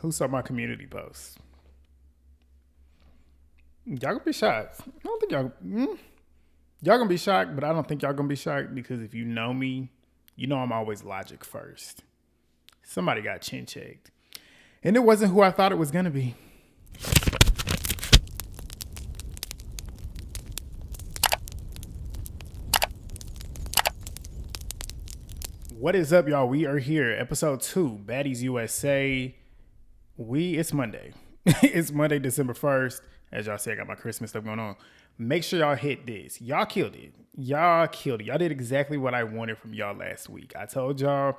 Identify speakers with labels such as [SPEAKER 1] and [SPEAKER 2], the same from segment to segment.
[SPEAKER 1] Who saw my community post? Y'all gonna be shocked. I don't think y'all gonna be shocked, but I don't think y'all gonna be shocked because if you know me, you know I'm always logic first. Somebody got chin checked, and it wasn't who I thought it was gonna be. What is up, y'all? We are here, episode 2, Baddies USA. It's Monday. It's Monday, December 1st. As y'all say, I got my Christmas stuff going on. Make sure y'all hit this. Y'all killed it. Y'all did exactly what I wanted from y'all last week. I told y'all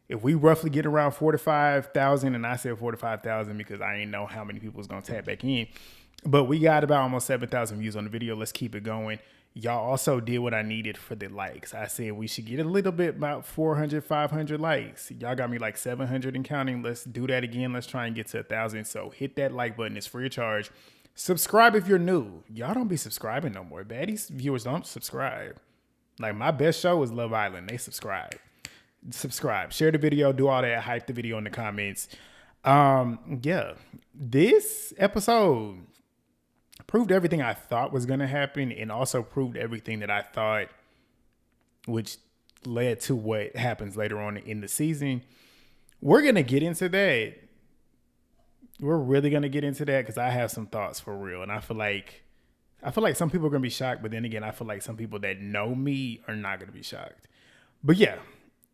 [SPEAKER 1] if we roughly get around 45,000, and I said 45,000 because I ain't know how many people was going to tap back in. But we got about almost 7,000 views on the video. Let's keep it going. Y'all also did what I needed for the likes. I said we should get a little bit, about 400, 500 likes. Y'all got me like 700 and counting. Let's do that again. Let's try and get to 1,000. So hit that like button. It's free of charge. Subscribe if you're new. Y'all don't be subscribing no more. Baddies viewers don't subscribe. Like my best show is Love Island. They subscribe. Share the video. Do all that. Hype the video in the comments. Yeah. This episode proved everything I thought was going to happen and also proved everything that I thought, which led to what happens later on in the season. We're going to get into that. We're really going to get into that because I have some thoughts for real. And I feel like some people are going to be shocked. But then again, I feel like some people that know me are not going to be shocked. But yeah,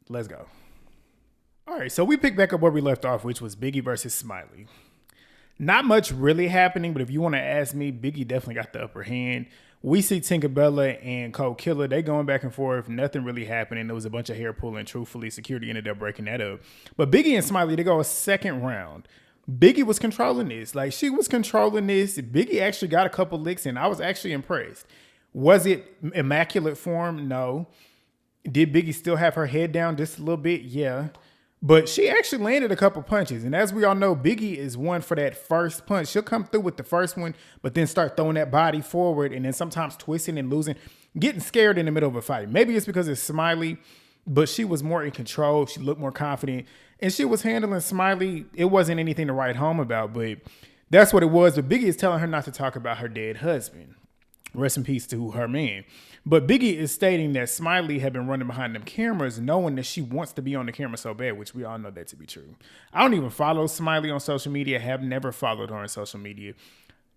[SPEAKER 1] let's go. All right, so we picked back up where we left off, which was Biggie versus Smiley. Not much really happening, but if you want to ask me, Biggie definitely got the upper hand. We see Tinkabellaaa and Kold Killa. They going back and forth. Nothing really happening. There was a bunch of hair pulling. Truthfully, security ended up breaking that up. But Biggie and Smiley, they go a second round. Biggie was controlling this. Like, she was controlling this. Biggie actually got a couple licks in. I was actually impressed. Was it immaculate form? No. Did Biggie still have her head down just a little bit? Yeah. But she actually landed a couple punches. And as we all know, Biggie is one for that first punch. She'll come through with the first one, but then start throwing that body forward and then sometimes twisting and losing, getting scared in the middle of a fight. Maybe it's because it's Smiley, but she was more in control. She looked more confident. And she was handling Smiley. It wasn't anything to write home about, but that's what it was. But Biggie is telling her not to talk about her dead husband. Rest in peace to her man. But Biggie is stating that Smiley had been running behind them cameras knowing that she wants to be on the camera so bad, which we all know that to be true. I don't even follow Smiley on social media, have never followed her on social media.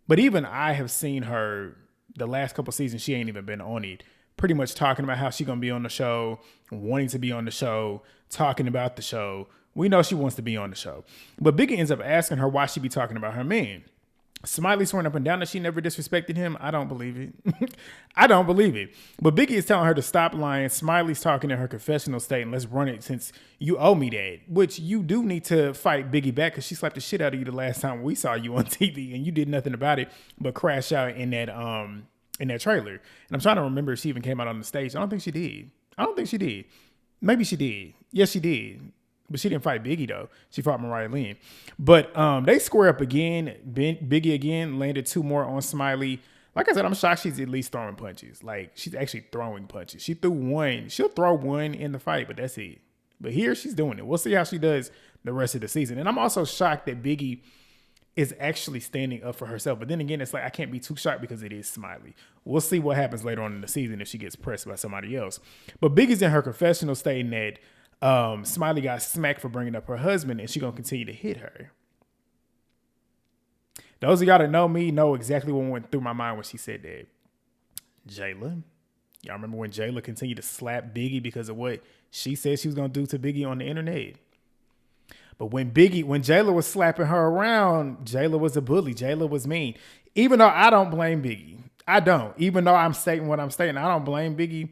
[SPEAKER 1] But even I have seen her the last couple seasons, she ain't even been on it, pretty much talking about how she going to be on the show, wanting to be on the show, talking about the show. We know she wants to be on the show. But Biggie ends up asking her why she be talking about her man. Smiley swearing up and down that she never disrespected him. I don't believe it. I don't believe it. But Biggie is telling her to stop lying. Smiley's talking in her confessional state, and let's run it since you owe me that. Which you do need to fight Biggie back because she slapped the shit out of you the last time we saw you on TV, and you did nothing about it but crash out in that trailer. And I'm trying to remember if she even came out on the stage. I don't think she did. Maybe she did. Yes, she did. But she didn't fight Biggie, though. She fought Mariah Lynn. But they square up again. Biggie again landed 2 more on Smiley. Like I said, I'm shocked she's at least throwing punches. Like, she's actually throwing punches. She threw one. She'll throw one in the fight, but that's it. But here, she's doing it. We'll see how she does the rest of the season. And I'm also shocked that Biggie is actually standing up for herself. But then again, it's like I can't be too shocked because it is Smiley. We'll see what happens later on in the season if she gets pressed by somebody else. But Biggie's in her confessional stating that Smiley got smacked for bringing up her husband and she gonna continue to hit her. Those of y'all that know me know exactly what went through my mind when she said that. Jayla. Y'all remember when Jayla continued to slap Biggie because of what she said she was gonna do to Biggie on the internet? But when Jayla was slapping her around, Jayla was a bully. Jayla was mean. Even though I don't blame Biggie. I don't. Even though I'm stating what I'm stating, I don't blame Biggie.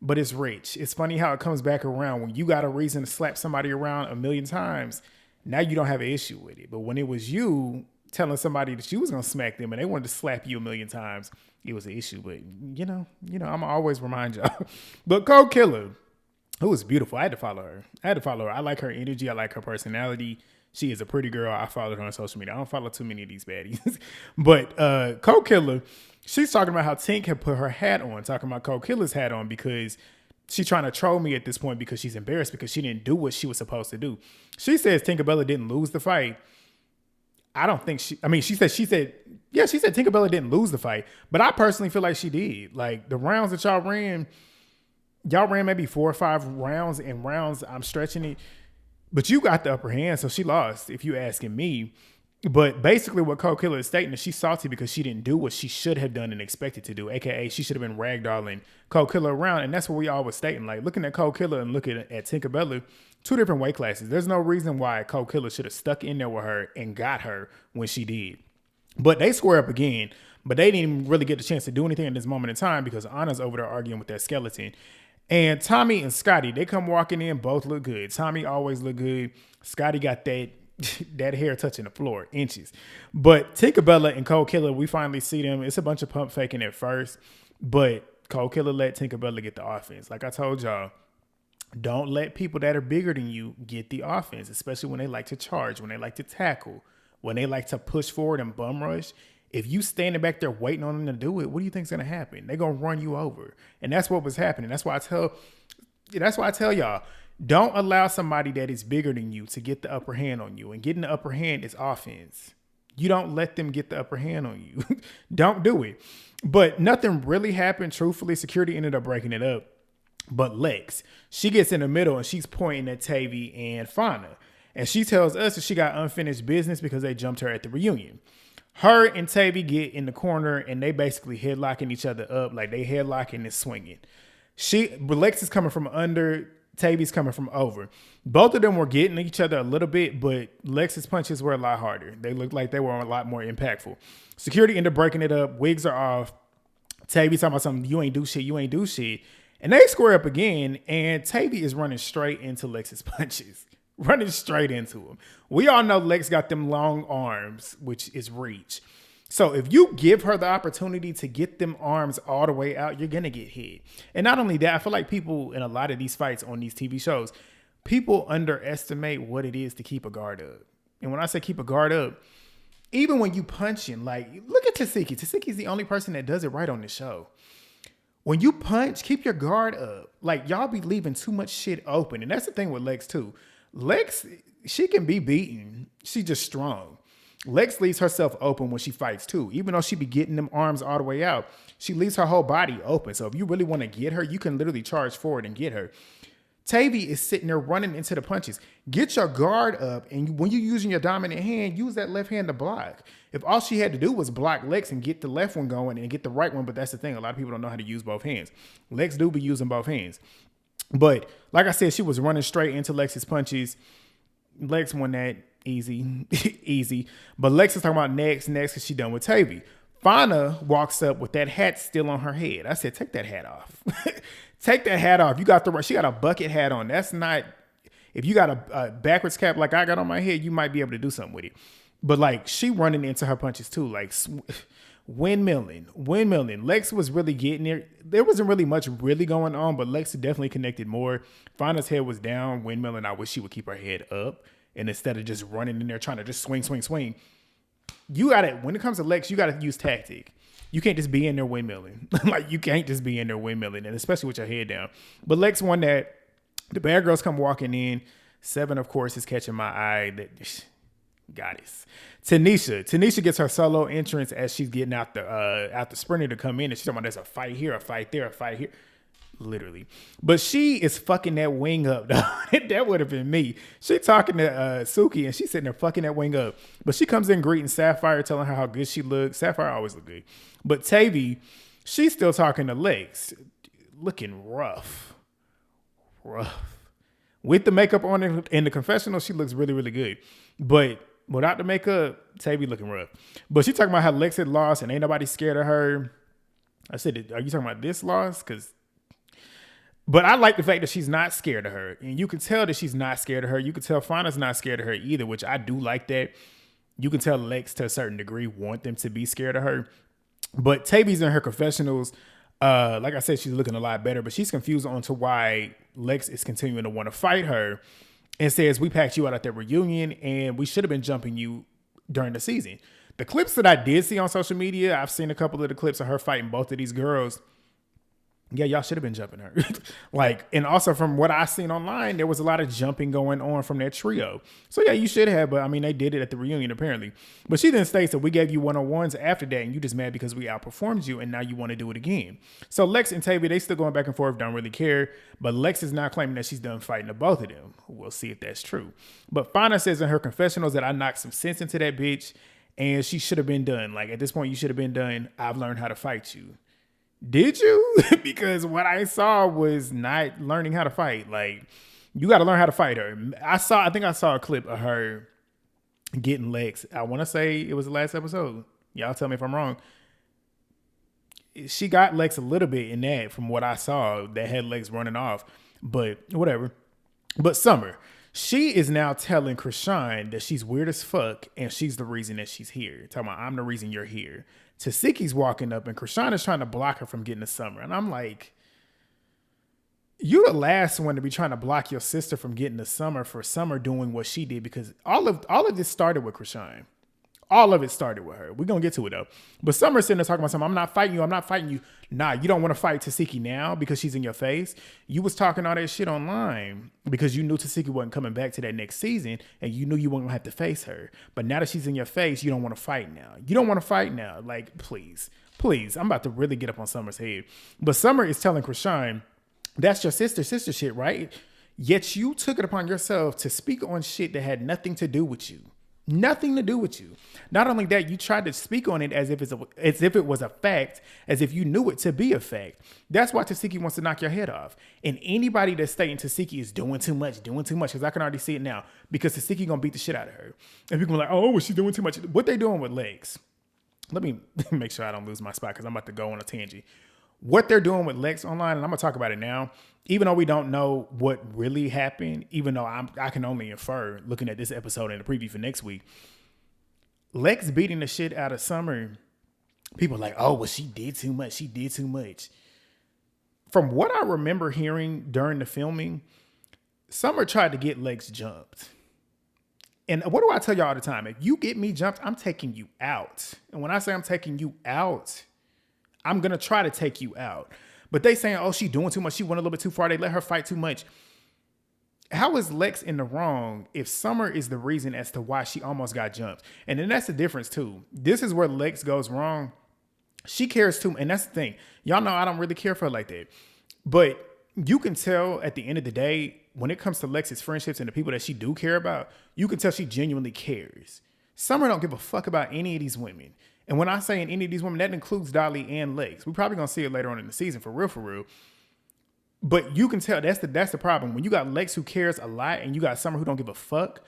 [SPEAKER 1] But it's rich. It's funny how it comes back around. When you got a reason to slap somebody around a million times, now you don't have an issue with it. But when it was you telling somebody that you was going to smack them and they wanted to slap you a million times, it was an issue. But, you know, I'm going to always remind y'all. But Kold Killa, who was beautiful. I had to follow her. I like her energy. I like her personality. She is a pretty girl. I followed her on social media. I don't follow too many of these baddies. But Kold Killa, she's talking about how Tink had put her hat on, talking about Kold Killa's hat on because She trying to troll me at this point because she's embarrassed because she didn't do what she was supposed to do. She says Tinkabellaaa didn't lose the fight. I don't think she said Tinkabellaaa didn't lose the fight, but I personally feel like she did. Like the rounds that y'all ran maybe 4 or 5 rounds, and rounds I'm stretching it, but you got the upper hand, so she lost if you asking me. But basically what Killa is stating is she's salty because she didn't do what she should have done and expected to do, aka she should have been ragdolling Killa around, and that's what we all was stating. Like looking at Killa and looking at Tinkabellaaa, 2 different weight classes. There's no reason why Killa should have stuck in there with her and got her when she did. But they square up again, but they didn't even really get the chance to do anything in this moment in time because Ahna's over there arguing with that skeleton. And Tommie and Scotty, they come walking in, both look good. Tommie always look good. Scotty got that hair touching the floor, inches. But Tinkabellaaa and Killa, we finally see them. It's a bunch of pump faking at first, but Killa let Tinkabellaaa get the offense. Like I told y'all, don't let people that are bigger than you get the offense, especially when they like to charge, when they like to tackle, when they like to push forward and bum rush. If you standing back there waiting on them to do it, what do you think's gonna happen? They're gonna run you over. And that's what was happening. That's why I tell y'all, don't allow somebody that is bigger than you to get the upper hand on you. And getting the upper hand is offense. You don't let them get the upper hand on you. Don't do it. But nothing really happened. Truthfully, security ended up breaking it up. But Lex, she gets in the middle and she's pointing at Tavy and Ahna. And she tells us that she got unfinished business because they jumped her at the reunion. Her and Tavy get in the corner and they basically headlocking each other up, like they headlocking and swinging. Lex is coming from under, Tavy's coming from over. Both of them were getting each other a little bit, but Lex's punches were a lot harder. They looked like they were a lot more impactful. Security ended up breaking it up. Wigs are off. Tavy talking about something, you ain't do shit. And they square up again, and Tavy is running straight into Lex's punches. Running straight into him. We all know Lex got them long arms, which is reach. So if you give her the opportunity to get them arms all the way out, you're going to get hit. And not only that, I feel like people in a lot of these fights on these TV shows, people underestimate what it is to keep a guard up. And when I say keep a guard up, even when you punching, like, look at Tesehki. Teseki's the only person that does it right on the show. When you punch, keep your guard up. Like, y'all be leaving too much shit open. And that's the thing with Lex, too. Lex, she can be beaten. She's just strong. Lex leaves herself open when she fights too. Even though she be getting them arms all the way out, she leaves her whole body open. So if you really want to get her, you can literally charge forward and get her. Tavy is sitting there running into the punches. Get your guard up, and when you're using your dominant hand, use that left hand to block. If all she had to do was block Lex and get the left one going and get the right one, but that's the thing. A lot of people don't know how to use both hands. Lex do be using both hands. But like I said, she was running straight into Lex's punches. Lex won that easy, easy. But Lex is talking about next because she done with Tavy. Ahna walks up with that hat still on her head. I said, take that hat off. Take that hat off. She got a bucket hat on. That's not, if you got a backwards cap like I got on my head, you might be able to do something with it. But like she running into her punches too, like windmilling. Lex was really getting there. There wasn't really much really going on, but Lex definitely connected more. Ahna's head was down, windmilling. I wish she would keep her head up. And instead of just running in there trying to just swing. You got to, when it comes to Lex, you got to use tactic. You can't just be in there windmilling. Like, you can't just be in there windmilling, and especially with your head down. But Lex won that. The bad girls come walking in. 7, of course, is catching my eye. That goddess. Tanisha gets her solo entrance as she's getting out the sprinter to come in, and she's talking about there's a fight here, a fight there, a fight here. Literally. But she is fucking that wing up, though. That would have been me. She talking to Suki, and she's sitting there fucking that wing up. But she comes in greeting Sapphire, telling her how good she looks. Sapphire always look good. But Tavy, she's still talking to Lex. Looking rough. With the makeup on in the confessional, she looks really, really good. But without the makeup, Tavy looking rough. But she talking about how Lex had lost and ain't nobody scared of her. I said, are you talking about this loss? But I like the fact that she's not scared of her. And you can tell that she's not scared of her. You can tell Ahna's not scared of her either, which I do like that. You can tell Lex, to a certain degree, want them to be scared of her. But Tavy's in her confessionals. Like I said, she's looking a lot better, but she's confused on to why Lex is continuing to want to fight her and says, we packed you out at that reunion and we should have been jumping you during the season. The clips that I did see on social media, I've seen a couple of the clips of her fighting both of these girls. Yeah, y'all should have been jumping her. Like, and also from what I seen online, there was a lot of jumping going on from that trio. So yeah, you should have, but I mean, they did it at the reunion apparently. But she then states that we gave you 101s after that, and you just mad because we outperformed you, and now you want to do it again. So Lex and Tavia, they still going back and forth, don't really care. But Lex is now claiming that she's done fighting to both of them. We'll see if that's true. But Fauna says in her confessionals that I knocked some sense into that bitch, and she should have been done. Like, at this point, you should have been done. I've learned how to fight you. Did you? Because what I saw was not learning how to fight. Like, you got to learn how to fight her. I think I saw a clip of her getting Lex. I want to say it was the last episode. Y'all tell me if I'm wrong. She got Lex a little bit in that from what I saw that had Lex running off. But whatever. But Summer, she is now telling Chrisean that she's weird as fuck and she's the reason that she's here. Talking about, I'm the reason you're here. Tesehki's walking up and Chrisean is trying to block her from getting to Summer. And I'm like, you the last one to be trying to block your sister from getting to Summer for Summer doing what she did, because all of this started with Chrisean. All of it started with her. We're going to get to it though. But Summer's sitting there talking about something. I'm not fighting you. I'm not fighting you. Nah, you don't want to fight Tesehki now because she's in your face. You was talking all that shit online because you knew Tesehki wasn't coming back to that next season and you knew you weren't going to have to face her. But now that she's in your face, you don't want to fight now. You don't want to fight now. Like, please. I'm about to really get up on Summer's head. But Summer is telling Chrisean, that's your sister shit, right? Yet you took it upon yourself to speak on shit that had nothing to do with you. Nothing to do with you. Not only that, you tried to speak on it as if it was a fact, as if you knew it to be a fact. That's why Tesehki wants to knock your head off. And anybody that's stating Tesehki is doing too much, because I can already see it now, because Tesehki gonna beat the shit out of her. And people are like, oh, was she doing too much? What they doing with Lex? Let me make sure I don't lose my spot because I'm about to go on a tangent. What they're doing with Lex online, and I'm gonna talk about it now, even though we don't know what really happened, even though I can only infer looking at this episode and the preview for next week, Lex beating the shit out of Summer, people are like, oh, well, she did too much. From what I remember hearing during the filming, Summer tried to get Lex jumped. And what do I tell y'all all the time? If you get me jumped, I'm taking you out. And when I say I'm taking you out, I'm going to try to take you out. But they saying, oh, she doing too much. She went a little bit too far. They let her fight too much. How is Lex in the wrong if Summer is the reason as to why she almost got jumped? And then that's the difference too. This is where Lex goes wrong. She cares too. And that's the thing. Y'all know I don't really care for her like that. But you can tell at the end of the day, when it comes to Lex's friendships and the people that she do care about, you can tell she genuinely cares. Summer don't give a fuck about any of these women. And when I say in any of these women, that includes Dolly and Lex. We're probably going to see it later on in the season, for real. But you can tell that's the problem. When you got Lex who cares a lot and you got Summer who don't give a fuck,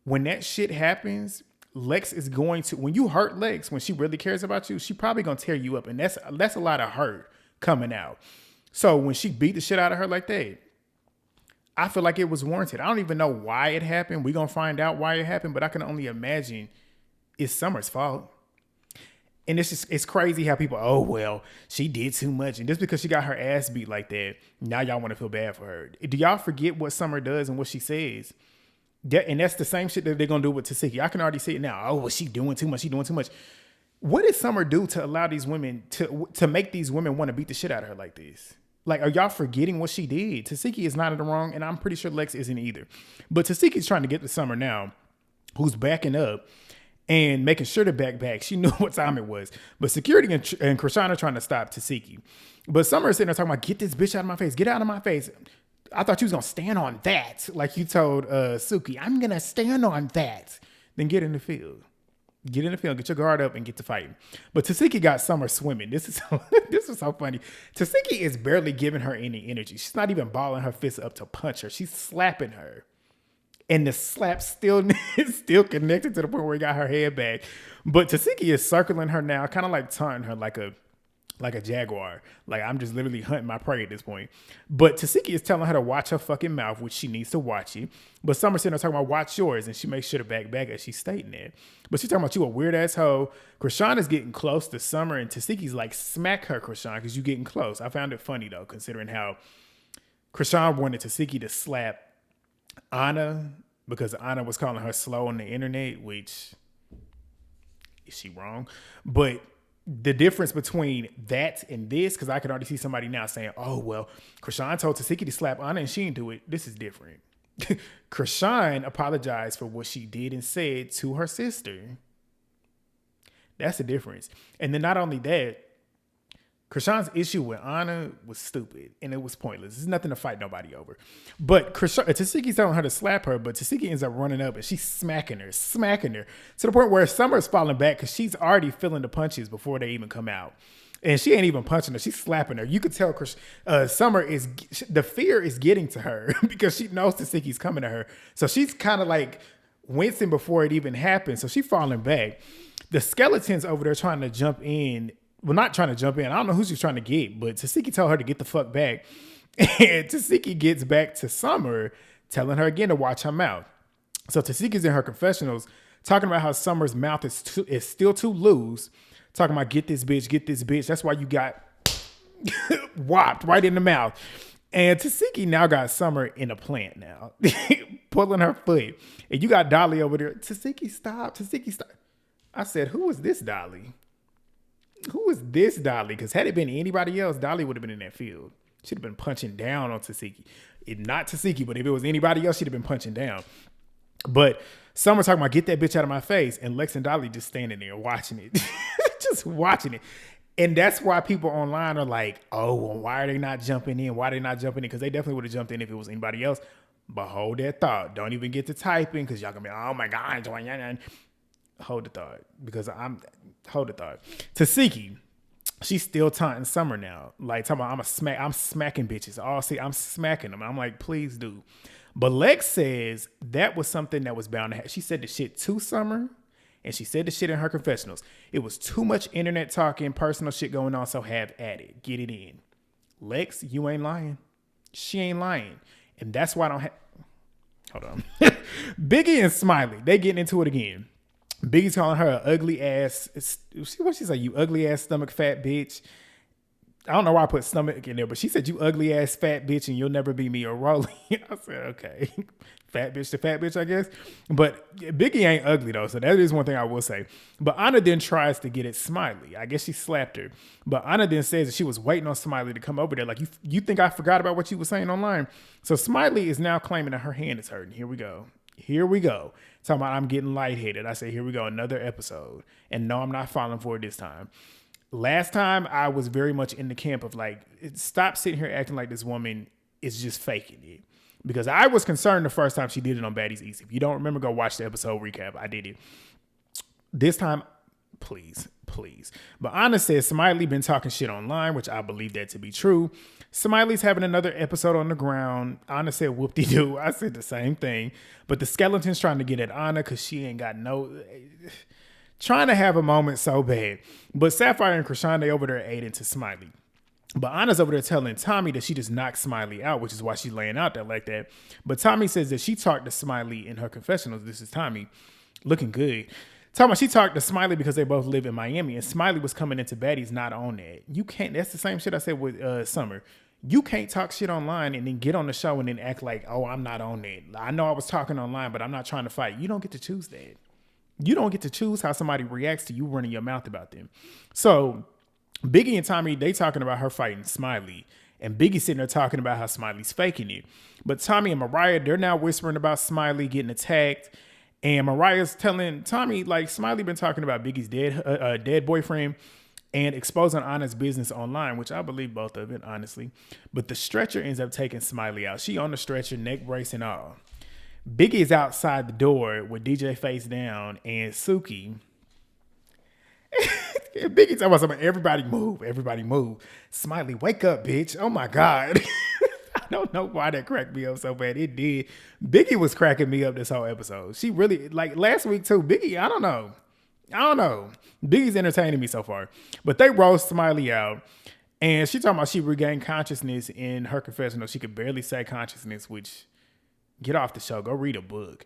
[SPEAKER 1] when that shit happens, Lex is going to, when you hurt Lex, when she really cares about you, she probably going to tear you up. And that's a lot of hurt coming out. So when she beat the shit out of her like that, I feel like it was warranted. I don't even know why it happened. We're going to find out why it happened, but I can only imagine it's Summer's fault. And it's crazy how people, oh, well, she did too much. And just because she got her ass beat like that, now y'all want to feel bad for her. Do y'all forget what Summer does and what she says? Yeah, and that's the same shit that they're going to do with Tesehki. I can already see it now. Oh, well, she doing too much. What did Summer do to allow these women, to make these women want to beat the shit out of her like this? Like, are y'all forgetting what she did? Tesehki is not in the wrong, and I'm pretty sure Lex isn't either. But Tesehki's trying to get to Summer now, who's backing up and making sure to back. She knew what time it was. But security and Chrisean are trying to stop Tesehki. But Summer is sitting there talking about, get this bitch out of my face. Get out of my face. I thought you was going to stand on that. Like you told Suki, I'm going to stand on that. Then get in the field. Get in the field, get your guard up, and get to fighting. But Tesehki got Summer swimming. This is so funny. Tesehki is barely giving her any energy. She's not even balling her fists up to punch her. She's slapping her. And the slap still is still connected to the point where he got her head back. But Tesehki is circling her now, kind of like taunting her like a jaguar. Like, I'm just literally hunting my prey at this point. But Tesehki is telling her to watch her fucking mouth, which she needs to watch it. But Summer's sitting there talking about watch yours, and she makes sure to back as she's stating it. But she's talking about you a weird ass hoe. Chrisean is getting close to Summer, and Tesehki's like, smack her, Chrisean, because you getting close. I found it funny though, considering how Chrisean wanted Tesehki to slap Ahna because Ahna was calling her slow on the internet, which is she wrong? But the difference between that and this, because I can already see somebody now saying, oh, well, Chrisean told Tesehki to slap Ahna and she didn't do it. This is different. Chrisean apologized for what she did and said to her sister. That's the difference. And then not only that, Chrisean's issue with Ahna was stupid and it was pointless. There's nothing to fight nobody over. But Tesehki's telling her to slap her, but Tesehki ends up running up and she's smacking her to the point where Summer's falling back because she's already feeling the punches before they even come out. And she ain't even punching her. She's slapping her. You could tell Summer the fear is getting to her because she knows Tesehki's coming to her. So she's kind of like wincing before it even happens. So she's falling back. The skeleton's over there trying to jump in. Well, not trying to jump in. I don't know who she's trying to get, but Tesehki told her to get the fuck back. And Tesehki gets back to Summer, telling her again to watch her mouth. So Tesehki's in her confessionals talking about how Summer's mouth is still too loose. Talking about get this bitch. That's why you got whopped right in the mouth. And Tesehki now got Summer in a plant now, pulling her foot. And you got Dolly over there. Tesehki, stop. I said, who is this Dolly? Because had it been anybody else, Dolly would have been in that field. She'd have been punching down on Tesehki. Not Tesehki, but if it was anybody else, she'd have been punching down. But Summer talking about get that bitch out of my face, and Lex and Dolly just standing there watching it. Just watching it. And that's why people online are like, oh, well, why are they not jumping in? Because they definitely would have jumped in if it was anybody else. But hold that thought. Don't even get to typing because y'all gonna be, oh my God. Hold the thought. Hold the thought. Tesehki, she's still taunting Summer now. Like, talking about, I'm smacking bitches. Oh, see, I'm smacking them. I'm like, please do. But Lex says that was something that was bound to happen. She said the shit to Summer, and she said the shit in her confessionals. It was too much internet talking, personal shit going on, so have at it. Get it in. Lex, you ain't lying. She ain't lying. And that's why I don't have... Hold on. Biggie and Smiley, they getting into it again. Biggie's calling her an ugly ass... What she say? You ugly ass stomach fat bitch. I don't know why I put stomach in there, but she said, you ugly ass fat bitch and you'll never be me or Rollie. I said, okay. Fat bitch to fat bitch, I guess. But Biggie ain't ugly, though, so that is one thing I will say. But Ahna then tries to get at Smiley. I guess she slapped her. But Ahna then says that she was waiting on Smiley to come over there. Like, you think I forgot about what you were saying online? So Smiley is now claiming that her hand is hurting. Here we go. Talking about I'm getting lightheaded. I say, here we go, another episode. And no, I'm not falling for it this time. Last time, I was very much in the camp of like, stop sitting here acting like this woman is just faking it. Because I was concerned the first time she did it on Baddies USA. If you don't remember, go watch the episode recap. I did it. This time, please. But Ahna says Smiley been talking shit online, which I believe that to be true. Smiley's having another episode on the ground. Ahna said whoop-de-doo. I said the same thing. But the skeleton's trying to get at Ahna because she ain't got no... Trying to have a moment so bad. But Sapphire and Chrisean, they over there aiding to Smiley. But Anna's over there telling Tommie that she just knocked Smiley out, which is why she's laying out there like that. But Tommie says that she talked to Smiley in her confessionals. This is Tommie looking good. Talking about she talked to Smiley because they both live in Miami, and Smiley was coming into Baddies not on that. You can't, that's the same shit I said with Summer. You can't talk shit online and then get on the show and then act like, oh, I'm not on that. I know I was talking online, but I'm not trying to fight. You don't get to choose that. You don't get to choose how somebody reacts to you running your mouth about them. So Biggie and Tommie, they talking about her fighting Smiley. And Biggie sitting there talking about how Smiley's faking it. But Tommie and Mariah, they're now whispering about Smiley getting attacked. And Mariah's telling Tommie, like, Smiley been talking about Biggie's dead boyfriend and exposing Ahna's business online, which I believe both of it, honestly. But the stretcher ends up taking Smiley out. She on the stretcher, neck brace and all. Biggie is outside the door with DJ face down and Suki. Biggie talking about something, everybody move. Smiley, wake up, bitch. Oh my God. I don't know why that cracked me up so bad. It did. Biggie was cracking me up this whole episode. She really, like last week too, Biggie, I don't know. Biggie's entertaining me so far. But they roast Smiley out. And she talking about she regained consciousness in her confessional. She could barely say consciousness, which, get off the show. Go read a book.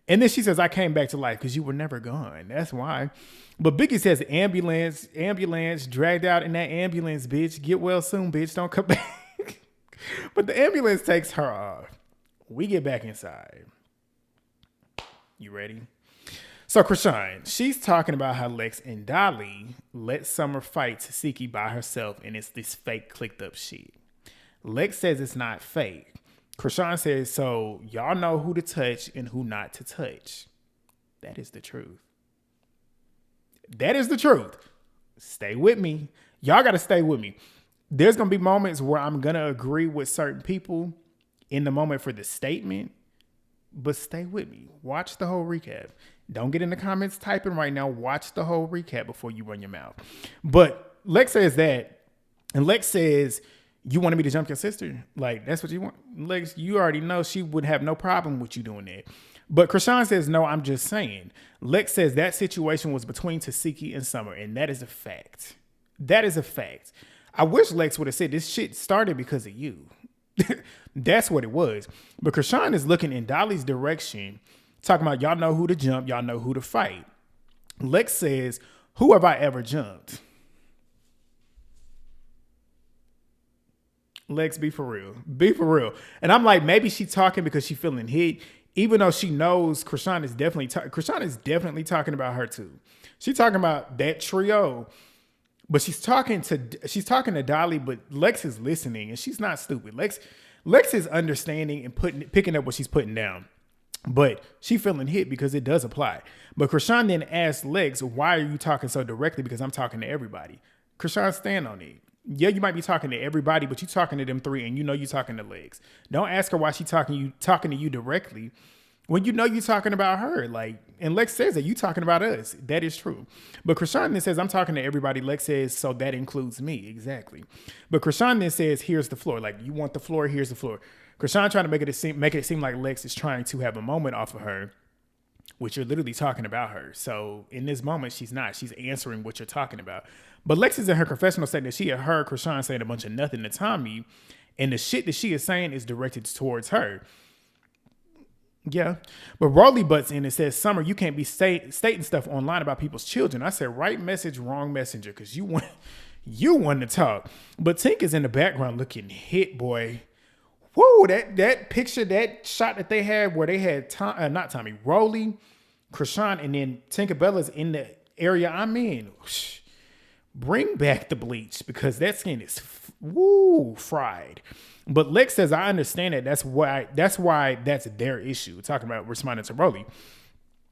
[SPEAKER 1] And then she says, I came back to life because you were never gone. That's why. But Biggie says, ambulance, dragged out in that ambulance, bitch. Get well soon, bitch. Don't come back. But the ambulance takes her off. We get back inside. You ready? So Chrisean, she's talking about how Lex and Dolly let Summer fight Tesehki by herself, and it's this fake clicked up shit. Lex says it's not fake. Chrisean says, so y'all know who to touch and who not to touch. That is the truth. That is the truth. Stay with me. Y'all got to stay with me. There's going to be moments where I'm going to agree with certain people in the moment for the statement, but stay with me. Watch the whole recap. Don't get in the comments typing right now. Watch the whole recap before you run your mouth. But Lex says that, and Lex says, you wanted me to jump your sister? Like, that's what you want? Lex, you already know she would have no problem with you doing that. But Chrisean says, no, I'm just saying. Lex says that situation was between Tesehki and Summer, and that is a fact. That is a fact. I wish Lex would have said this shit started because of you. That's what it was. But Chrisean is looking in Dolly's direction, talking about y'all know who to jump, y'all know who to fight. Lex says, who have I ever jumped? Lex, be for real. Be for real. And I'm like, maybe she's talking because she's feeling hit, even though she knows Chrisean is definitely talking about her too. She's talking about that trio, but she's talking to Dolly, but Lex is listening and she's not stupid. Lex is understanding and picking up what she's putting down. But she feeling hit because it does apply. But Chrisean then asked Lex, why are you talking so directly? Because I'm talking to everybody. Chrisean, stand on it. Yeah, you might be talking to everybody, but you talking to them three and you know you talking to Lex. Don't ask her why she talking to you directly when you know you talking about her. Like, and Lex says that you talking about us. That is true. But Chrisean then says, I'm talking to everybody. Lex says, so that includes me. Exactly. But Chrisean then says, here's the floor. Like, you want the floor, here's the floor. Chrisean trying to make it seem like Lex is trying to have a moment off of her, which you're literally talking about her. So in this moment, she's not. She's answering what you're talking about. But Lex is in her confessional saying that she had heard Chrisean saying a bunch of nothing to Tommie, and the shit that she is saying is directed towards her. Yeah. But Rollie butts in and says, Summer, you can't be stating stuff online about people's children. I said, right message, wrong messenger, because you want to talk. But Tink is in the background looking hit, boy. Whoa, that picture, that shot that they had where they had not Tommie, Rollie, Chrisean, and then Tinkabellaa's in the area I'm in. Bring back the bleach because that skin is fried. But Lex says, I understand that. That's why that's their issue. Talking about responding to Rollie.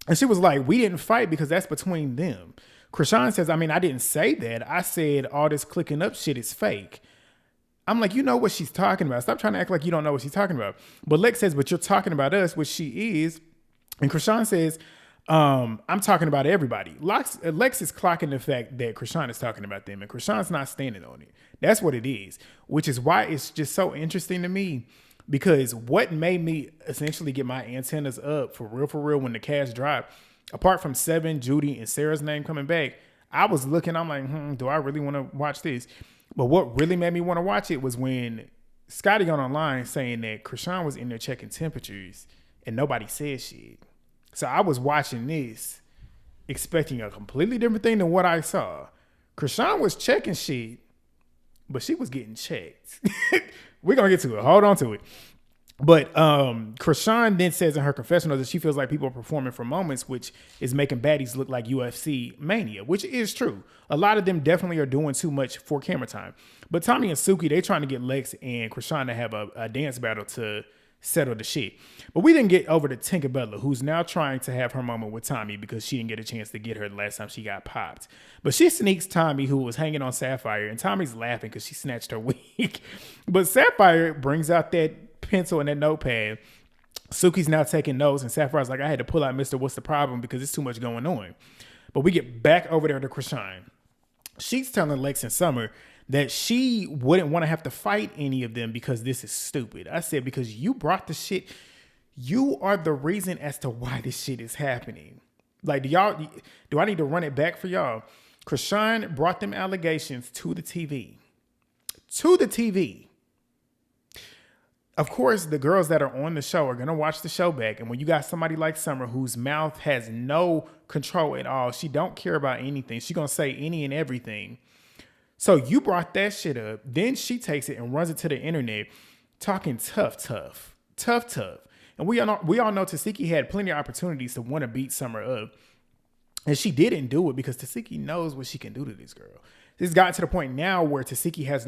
[SPEAKER 1] And she was like, we didn't fight because that's between them. Chrisean says, I mean, I didn't say that. I said all this clicking up shit is fake. I'm like, you know what she's talking about. Stop trying to act like you don't know what she's talking about. But Lex says, but you're talking about us, which she is. And Chrisean says, I'm talking about everybody. Lex is clocking the fact that Chrisean is talking about them, and Chrisean's not standing on it. That's what it is, which is why it's just so interesting to me, because what made me essentially get my antennas up for real when the cast dropped, apart from Seven, Judy, and Sarah's name coming back, I was looking, I'm like, do I really want to watch this? But what really made me want to watch it was when Scotty got online saying that Chrisean was in there checking temperatures and nobody said shit. So I was watching this expecting a completely different thing than what I saw. Chrisean was checking shit, but she was getting checked. We're going to get to it. Hold on to it. But Chrisean then says in her confessional that she feels like people are performing for moments, which is making baddies look like UFC mania, which is true. A lot of them definitely are doing too much for camera time. But Tommie and Suki, they trying to get Lex and Chrisean to have a dance battle to settle the shit. But we didn't get over to Tinkabellaaa, who's now trying to have her moment with Tommie because she didn't get a chance to get her the last time she got popped. But she sneaks Tommie, who was hanging on Sapphire, and Tommie's laughing because she snatched her wig. But Sapphire brings out that pencil and that notepad. Suki's now taking notes, and Sapphire's like, I had to pull out Mr. What's the Problem because it's too much going on. But we get back over there to Chrisean. She's telling Lex and Summer that she wouldn't want to have to fight any of them because this is stupid. I said, because you brought the shit. You are the reason as to why this shit is happening. Like, do I need to run it back for y'all? Chrisean brought them allegations to the TV. To the TV. Of course, the girls that are on the show are going to watch the show back. And when you got somebody like Summer whose mouth has no control at all, she don't care about anything. She going to say any and everything. So you brought that shit up. Then she takes it and runs it to the internet talking tough. And we all know Tesehki had plenty of opportunities to want to beat Summer up. And she didn't do it because Tesehki knows what she can do to this girl. It's gotten to the point now where Tesehki has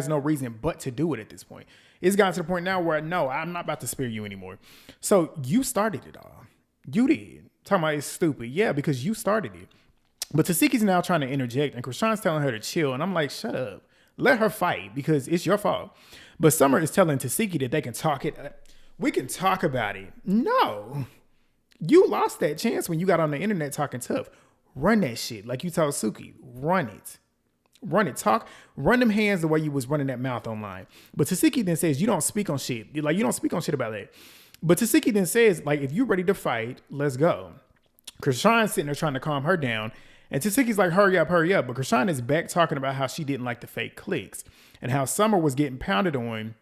[SPEAKER 1] no reason but to do it at this point. It's gotten to the point now where, no, I'm not about to spare you anymore. So you started it all. You did. Talking about it's stupid. Yeah, because you started it. But Tesehki's now trying to interject, and Chrisean's telling her to chill. And I'm like, shut up. Let her fight because it's your fault. But Summer is telling Tesehki that they can talk it. We can talk about it. No. You lost that chance when you got on the internet talking tough. Run that shit. Like you told Suki. Run it. Run it. Talk. Run them hands the way you was running that mouth online. But Tesehki then says, you don't speak on shit. Like, you don't speak on shit about that. But Tesehki then says, like, if you're ready to fight, let's go. Chrisean's sitting there trying to calm her down. And Tesehki's like, hurry up, hurry up. But Chrisean is back talking about how she didn't like the fake clicks and how Summer was getting pounded on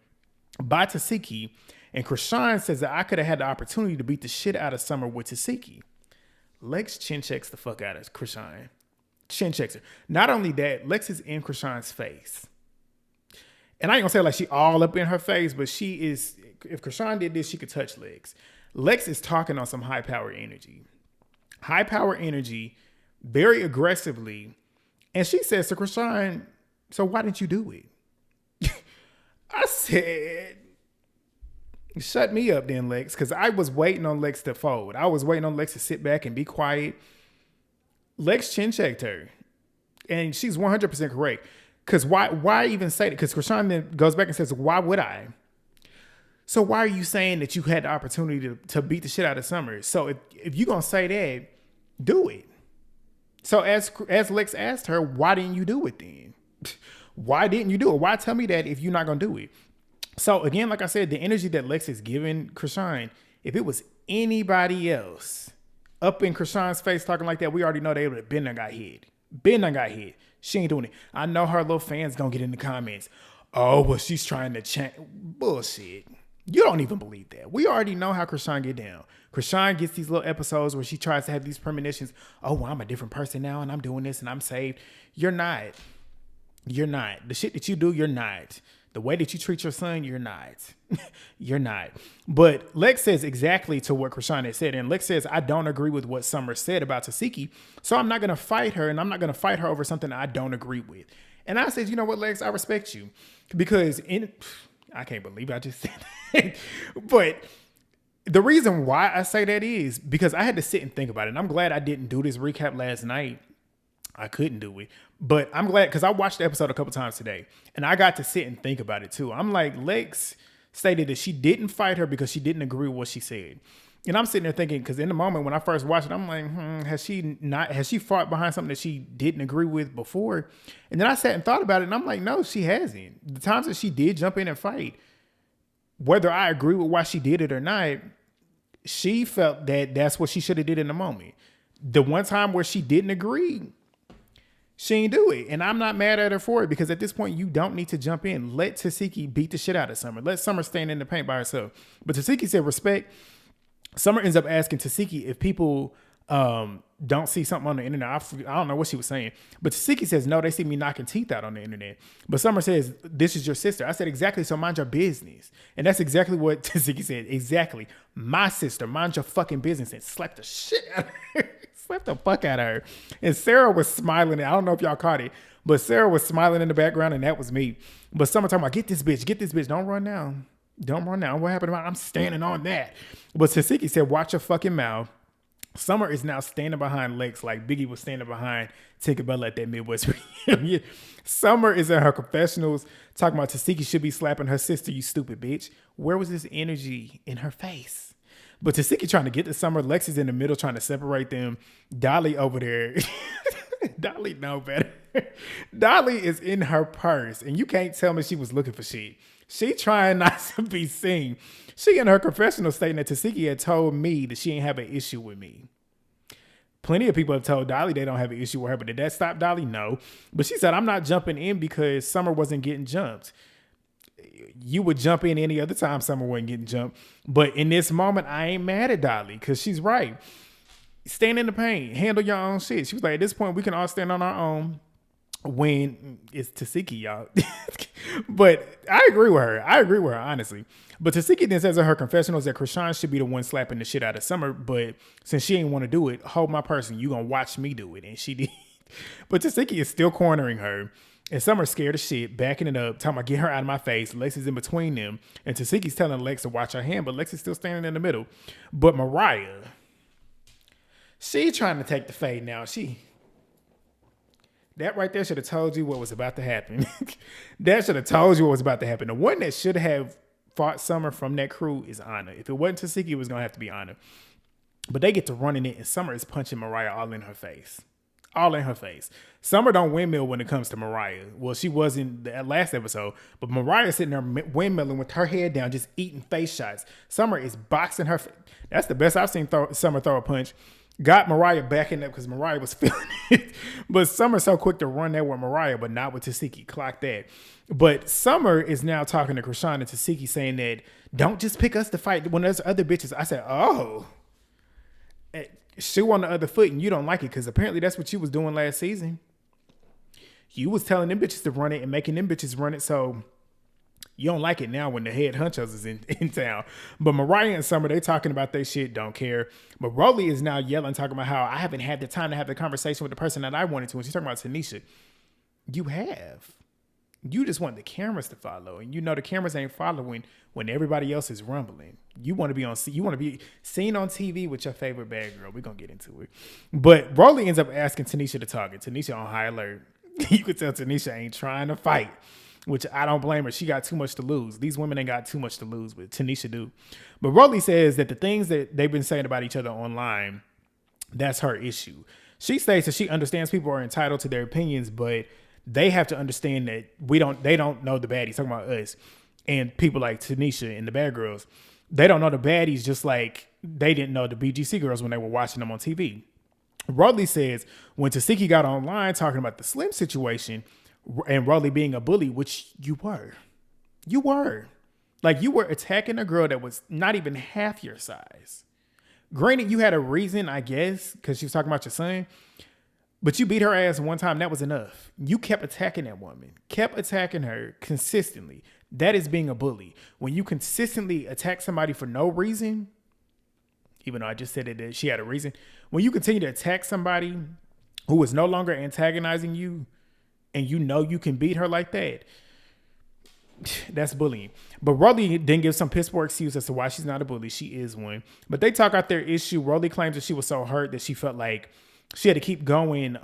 [SPEAKER 1] by Tesehki. And Chrisean says that I could have had the opportunity to beat the shit out of Summer with Tesehki. Lex chin checks the fuck out of Chrisean. Chin checks her. Not only that, Lex is in Chrisean's face. And I ain't gonna say like she all up in her face, but she is, if Chrisean did this, she could touch Lex. Lex is talking on some high power energy. High power energy, very aggressively. And she says to Chrisean, so why didn't you do it? I said, shut me up then, Lex, because I was waiting on Lex to fold. I was waiting on Lex to sit back and be quiet. Lex chin checked her. And she's 100% correct. Because why even say that? Because Chrisean then goes back and says, why would I? So why are you saying that you had the opportunity to beat the shit out of Summer? So if you're going to say that, do it. So as Lex asked her, why didn't you do it then? Why didn't you do it? Why tell me that if you're not going to do it? So again, like I said, the energy that Lex is giving Chrisean, if it was anybody else up in Chrisean's face talking like that, we already know they would have been there got hit. Been there got hit. She ain't doing it. I know her little fans gonna get in the comments. Oh, well, she's trying to change. Bullshit. You don't even believe that. We already know how Chrisean get down. Chrisean gets these little episodes where she tries to have these premonitions. Oh, well, I'm a different person now and I'm doing this and I'm saved. You're not. You're not. The shit that you do, you're not. The way that you treat your son, you're not. You're not. But Lex says exactly to what Chrisean had said. And Lex says, I don't agree with what Summer said about Tesehki. So I'm not going to fight her. And I'm not going to fight her over something I don't agree with. And I said, you know what, Lex, I respect you. Because I can't believe I just said that. But the reason why I say that is because I had to sit and think about it. And I'm glad I didn't do this recap last night. I couldn't do it. But I'm glad because I watched the episode a couple times today and I got to sit and think about it too. I'm like, Lex stated that she didn't fight her because she didn't agree with what she said. And I'm sitting there thinking, because in the moment when I first watched it, I'm like, has she fought behind something that she didn't agree with before? And then I sat and thought about it and I'm like, no, she hasn't. The times that she did jump in and fight, whether I agree with why she did it or not, she felt that that's what she should have did in the moment. The one time where she didn't agree, she ain't do it. And I'm not mad at her for it because at this point, you don't need to jump in. Let Tesehki beat the shit out of Summer. Let Summer stand in the paint by herself. But Tesehki said respect. Summer ends up asking Tesehki if people don't see something on the internet. I don't know what she was saying. But Tesehki says, no, they see me knocking teeth out on the internet. But Summer says, this is your sister. I said, exactly. So mind your business. And that's exactly what Tesehki said. Exactly. My sister. Mind your fucking business. And slapped the shit out of her. Slapped the fuck out of her. And Sarah was smiling. I don't know if y'all caught it. But Sarah was smiling in the background. And that was me. But Summer talking about, get this bitch. Get this bitch. Don't run now. Don't run now. What happened about? I'm standing on that. But Tesehki said, watch your fucking mouth. Summer is now standing behind Lex like Biggie was standing behind Tinkabellaaa at that Midwest reunion. Summer is in her confessionals talking about Tesehki should be slapping her sister, you stupid bitch. Where was this energy in her face? But Tesehki trying to get to Summer. Lex is in the middle trying to separate them. Dolly over there. Dolly know better. Dolly is in her purse. And you can't tell me she was looking for shit. She trying not to be seen. She in her confessional stating that Tesehki had told me that she ain't have an issue with me. Plenty of people have told Dolly they don't have an issue with her, but did that stop Dolly? No. But she said, I'm not jumping in because Summer wasn't getting jumped. You would jump in any other time Summer wasn't getting jumped. But in this moment, I ain't mad at Dolly because she's right. Stand in the paint. Handle your own shit. She was like, at this point, we can all stand on our own when it's Tesehki, y'all. But I agree with her. Honestly. But Tesehki then says in her confessionals that Chrisean should be the one slapping the shit out of Summer. But since she ain't want to do it, hold my person. You gonna watch me do it. And she did. But Tesehki is still cornering her. And Summer's scared as shit, backing it up, talking about get her out of my face. Lex is in between them. And Tesehki's telling Lex to watch her hand, but Lex is still standing in the middle. But Mariah, she trying to take the fade now. That right there should have told you what was about to happen. That should have told you what was about to happen. The one that should have fought Summer from that crew is Ahna. If it wasn't Tesehki, it was going to have to be Ahna. But they get to running it, and Summer is punching Mariah all in her face. All in her face. Summer don't windmill when it comes to Mariah. Well, she was in the last episode, but Mariah sitting there windmilling with her head down, just eating face shots. Summer is boxing her. That's the best I've seen Summer throw a punch. Got Mariah backing up because Mariah was feeling it. But Summer's so quick to run there with Mariah, but not with Tesehki. Clock that. But Summer is now talking to Chrisean and Tesehki saying that don't just pick us to fight when there's other bitches. I said, oh. Shoe on the other foot and you don't like it because apparently that's what you was doing last season. You was telling them bitches to run it and making them bitches run it, so you don't like it now when the head hunchos is in town. But Mariah and Summer, they talking about their shit, don't care. But Rollie is now yelling, talking about how I haven't had the time to have the conversation with the person that I wanted to. And she's talking about Tanisha. You have. You just want the cameras to follow, and you know the cameras ain't following when everybody else is rumbling. You want to be seen on TV with your favorite bad girl. We're gonna get into it, but Rollie ends up asking Tanisha to talk, and Tanisha on high alert. You could tell Tanisha ain't trying to fight, which I don't blame her. She got too much to lose. These women ain't got too much to lose, but Tanisha do. But Rollie says that the things that they've been saying about each other online, that's her issue. She states that she understands people are entitled to their opinions, but they have to understand that they don't know the baddies, talking about us and people like Tanisha and the bad girls. They don't know the baddies just like they didn't know the BGC girls when they were watching them on TV. Rollie says when Tesehki got online talking about the Slim situation and Rollie being a bully, which you were. Like you were attacking a girl that was not even half your size. Granted, you had a reason, I guess, because she was talking about your son. But you beat her ass one time. That was enough. You kept attacking that woman. Kept attacking her consistently. That is being a bully. When you consistently attack somebody for no reason, even though I just said it that she had a reason. When you continue to attack somebody who is no longer antagonizing you and you know you can beat her like that, that's bullying. But Rollie then gives some piss poor excuse as to why she's not a bully. She is one. But they talk out their issue. Rollie claims that she was so hurt that she felt like she had to keep going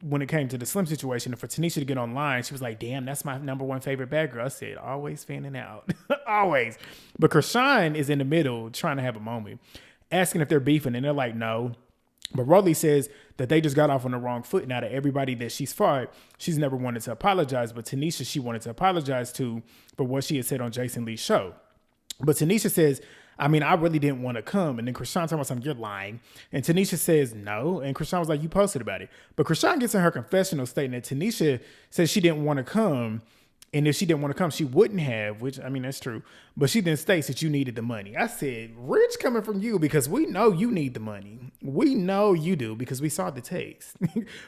[SPEAKER 1] when it came to the Slim situation. And for Tanisha to get online, she was like, damn, that's my number one favorite bad girl. I said, always fanning out. Always. But Chrisean is in the middle trying to have a moment, asking if they're beefing. And they're like, no. But Rollie says that they just got off on the wrong foot. Now, to everybody that she's fought, she's never wanted to apologize. But Tanisha, she wanted to apologize to for what she had said on Jason Lee's show. But Tanisha says, I mean, I really didn't want to come. And then Chrisean talking about something, you're lying. And Tanisha says no. And Chrisean was like, you posted about it. But Chrisean gets in her confessional stating that Tanisha says she didn't want to come. And if she didn't want to come, she wouldn't have, which, I mean, that's true. But she then states that you needed the money. I said, rich coming from you because we know you need the money. We know you do because we saw the text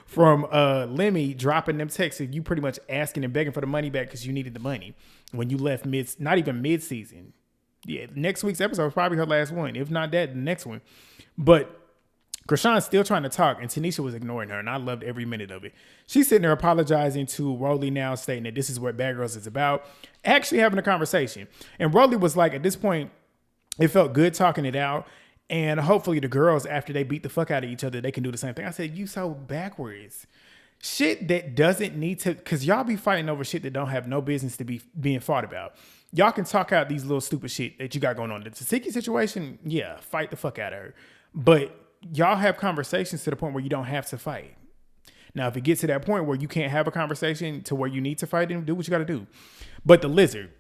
[SPEAKER 1] from Lemmy dropping them texts and you pretty much asking and begging for the money back because you needed the money when you left not even mid-season. Yeah, next week's episode was probably her last one. If not that, the next one. But Chrisean's still trying to talk, and Tanisha was ignoring her, and I loved every minute of it. She's sitting there apologizing to Rollie now, stating that this is what Bad Girls is about, actually having a conversation. And Rollie was like, at this point, it felt good talking it out, and hopefully the girls, after they beat the fuck out of each other, they can do the same thing. I said, you so backwards. Shit that doesn't need to, because y'all be fighting over shit that don't have no business to be being fought about. Y'all can talk out these little stupid shit that you got going on. The Tesehki situation, yeah, fight the fuck out of her. But y'all have conversations to the point where you don't have to fight. Now, if it gets to that point where you can't have a conversation to where you need to fight, then do what you got to do. But the Lizard,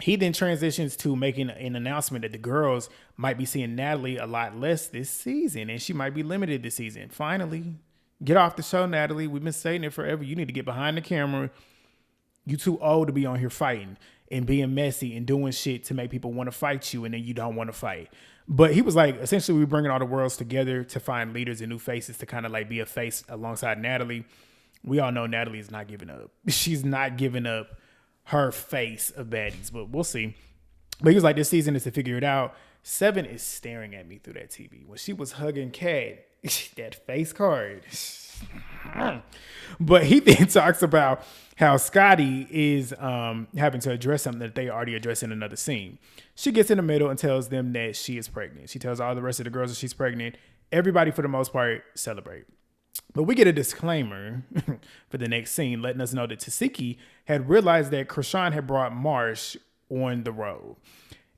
[SPEAKER 1] he then transitions to making an announcement that the girls might be seeing Natalie a lot less this season, and she might be limited this season. Finally, get off the show, Natalie. We've been saying it forever. You need to get behind the camera. You too old to be on here fighting and being messy and doing shit to make people want to fight you and then you don't want to fight. But he was like, essentially, we're bringing all the worlds together to find leaders and new faces to kind of like be a face alongside Natalie. we all know Natalie is not giving up. She's not giving up her face of baddies, but we'll see. But he was like, this season is to figure it out. 7 is staring at me through that TV. When she was hugging Kat, that face card. But he then talks about how Scotty is having to address something that they already addressed in another scene. She gets in the middle and tells them that she is pregnant. She tells all the rest of the girls that she's pregnant. Everybody, for the most part, celebrate. But we get a disclaimer for the next scene, letting us know that Tesehki had realized that Chrisean had brought Marsh on the road.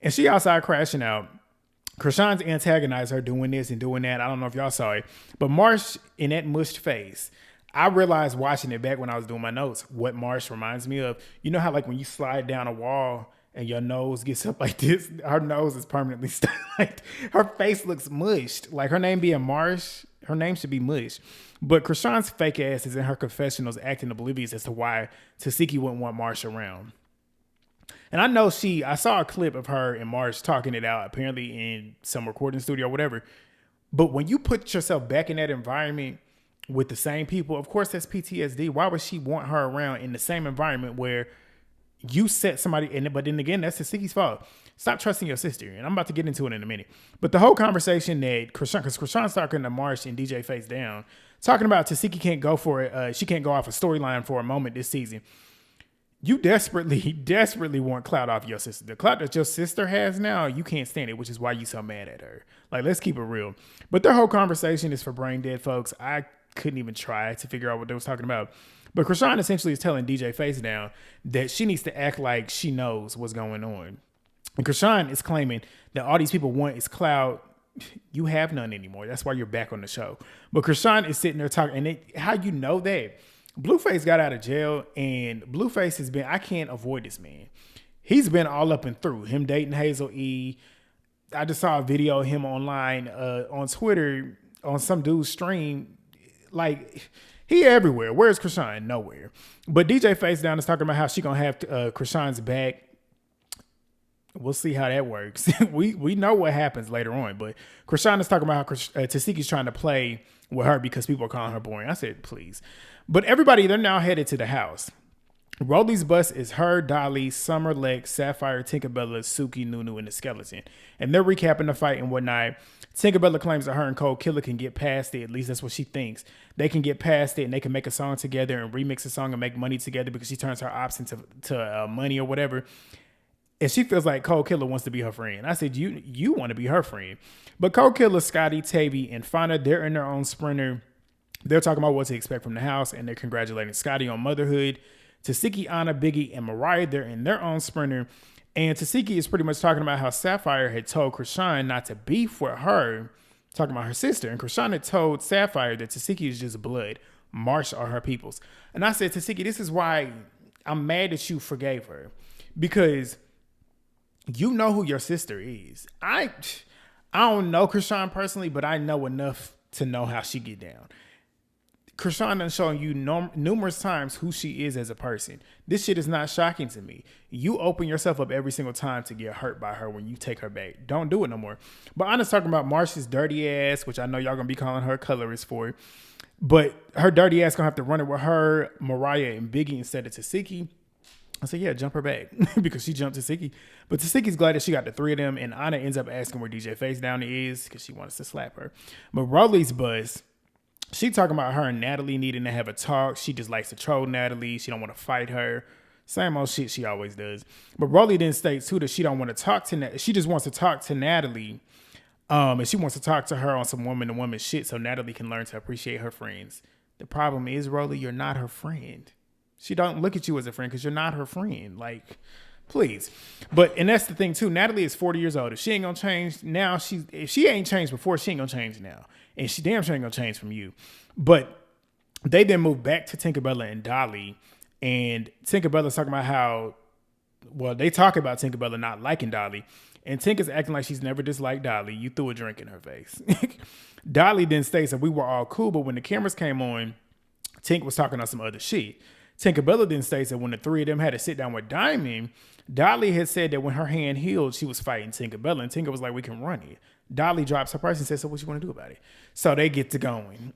[SPEAKER 1] And she outside crashing out. Chrisean's antagonized her doing this and doing that. I don't know if y'all saw it. But Marsh, in that mushed face, I realized watching it back when I was doing my notes, what Marsh reminds me of. You know how like when you slide down a wall and your nose gets up like this? Her nose is permanently stuck. Like, her face looks mushed. Like her name being Marsh, her name should be Mush. But Chrisean's fake ass is in her confessionals acting oblivious as to why Tesehki wouldn't want Marsh around. And I know I saw a clip of her and Marsh talking it out, apparently in some recording studio or whatever. But when you put yourself back in that environment with the same people, of course that's PTSD. Why would she want her around in the same environment where you set somebody in it? But then again, that's Tesehki's fault. Stop trusting your sister. And I'm about to get into it in a minute. But the whole conversation that because Chrisean's talking to Marsh and DJ Face Down, talking about Tesehki can't go for it. She can't go off a storyline for a moment this season. You desperately want clout off your sister. The clout that your sister has now, you can't stand it, which is why you so mad at her. Like, let's keep it real. But their whole conversation is for brain dead folks. I couldn't even try to figure out what they was talking about. But Chrisean essentially is telling DJ Face Down that she needs to act like she knows what's going on. And Chrisean is claiming that all these people want is clout. You have none anymore. That's why you're back on the show. But Chrisean is sitting there talking. And how you know that? Blueface got out of jail, and Blueface has been, I can't avoid this man. He's been all up and through. Him dating Hazel E. I just saw a video of him online on Twitter on some dude's stream. Like, he everywhere. Where's Chrisean? Nowhere. But DJ Face Down is talking about how she going to have Chrisean's back. We'll see how that works. we know what happens later on, but Chrisean is talking about how Tesehki's trying to play with her because people are calling her boring. I said, please. But everybody, they're now headed to the house. Rollie's bus is her, Dolly, Summer, Lex, Sapphire, Tinkabellaaa, Suki, Nunu, and the Skeleton. And they're recapping the fight and whatnot. Tinkabellaaa claims that her and Kold Killa can get past it. At least that's what she thinks. They can get past it and they can make a song together and remix a song and make money together because she turns her ops into money or whatever. And she feels like Kold Killa wants to be her friend. I said, you want to be her friend. But Kold Killa, Scotty, Tavy, and Fauna, they're in their own sprinter. They're talking about what to expect from the house, and they're congratulating Scotty on motherhood. Tesehki, Ahna, Biggie, and Mariah, they're in their own sprinter. And Tesehki is pretty much talking about how Sapphire had told Chrisean not to beef with her, talking about her sister. And Chrisean had told Sapphire that Tesehki is just blood. Marsh are her peoples. And I said, Tesehki, this is why I'm mad that you forgave her. Because you know who your sister is. I don't know Chrisean personally, but I know enough to know how she get down. Chrisean has shown you numerous times who she is as a person. This shit is not shocking to me. You open yourself up every single time to get hurt by her when you take her back. Don't do it no more. But Ahna's talking about Marsh's dirty ass, which I know y'all gonna be calling her colorist for. But her dirty ass gonna have to run it with her, Mariah, and Biggie instead of Tesehki. I said, yeah, jump her back because she jumped Tesehki. But Tesehki's glad that she got the three of them, and Ahna ends up asking where DJ Face Down is because she wants to slap her. But Rollie's buzz. She talking about her and Natalie needing to have a talk. She just likes to troll Natalie. She don't want to fight her. Same old shit she always does. But Rollie then states too that she don't want to talk to she just wants to talk to Natalie. And she wants to talk to her on some woman-to-woman shit so Natalie can learn to appreciate her friends. The problem is, Rollie, you're not her friend. She don't look at you as a friend because you're not her friend. Like, please. And that's the thing too. Natalie is 40 years old. If she ain't gonna change now, if she ain't changed before, she ain't gonna change now. And she damn sure ain't gonna change from you. But they then move back to Tinkabellaaa and Dolly. And Tinkabella's talking about how, they talk about Tinkabellaaa not liking Dolly. And Tink is acting like she's never disliked Dolly. You threw a drink in her face. Dolly then states that we were all cool, but when the cameras came on, Tink was talking on some other shit. Tinkabellaaa then states that when the three of them had to sit down with Diamond, Dolly had said that when her hand healed, she was fighting Tinkabellaaa. And Tinka was like, we can run it. Dolly drops her purse and says, so what you want to do about it? So they get to going.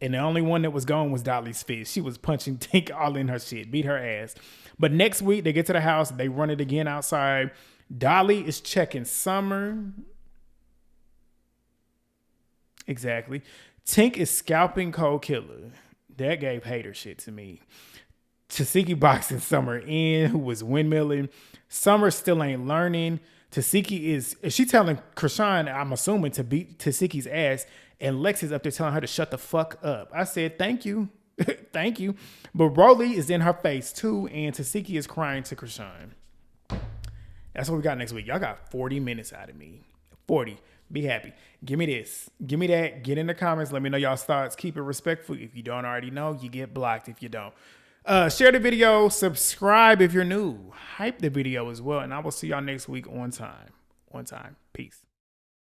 [SPEAKER 1] And the only one that was gone was Dolly's fist. She was punching Tink all in her shit, beat her ass. But next week, they get to the house. They run it again outside. Dolly is checking Summer. Exactly. Tink is scalping Kold Killa. That gave hater shit to me. Tesehki boxing Summer in, who was windmilling. Summer still ain't learning. Tesehki is she telling Chrisean, I'm assuming, to beat Tesehki's ass, and Lex is up there telling her to shut the fuck up. I said, thank you. Thank you. But Rollie is in her face too, and Tesehki is crying to Chrisean. That's what we got next week. Y'all got 40 minutes out of me. 40. Be happy. Give me this. Give me that. Get in the comments. Let me know y'all's thoughts. Keep it respectful. If you don't already know, you get blocked if you don't. Share the video. Subscribe if you're new. Hype the video as well. And I will see y'all next week on time. On time. Peace.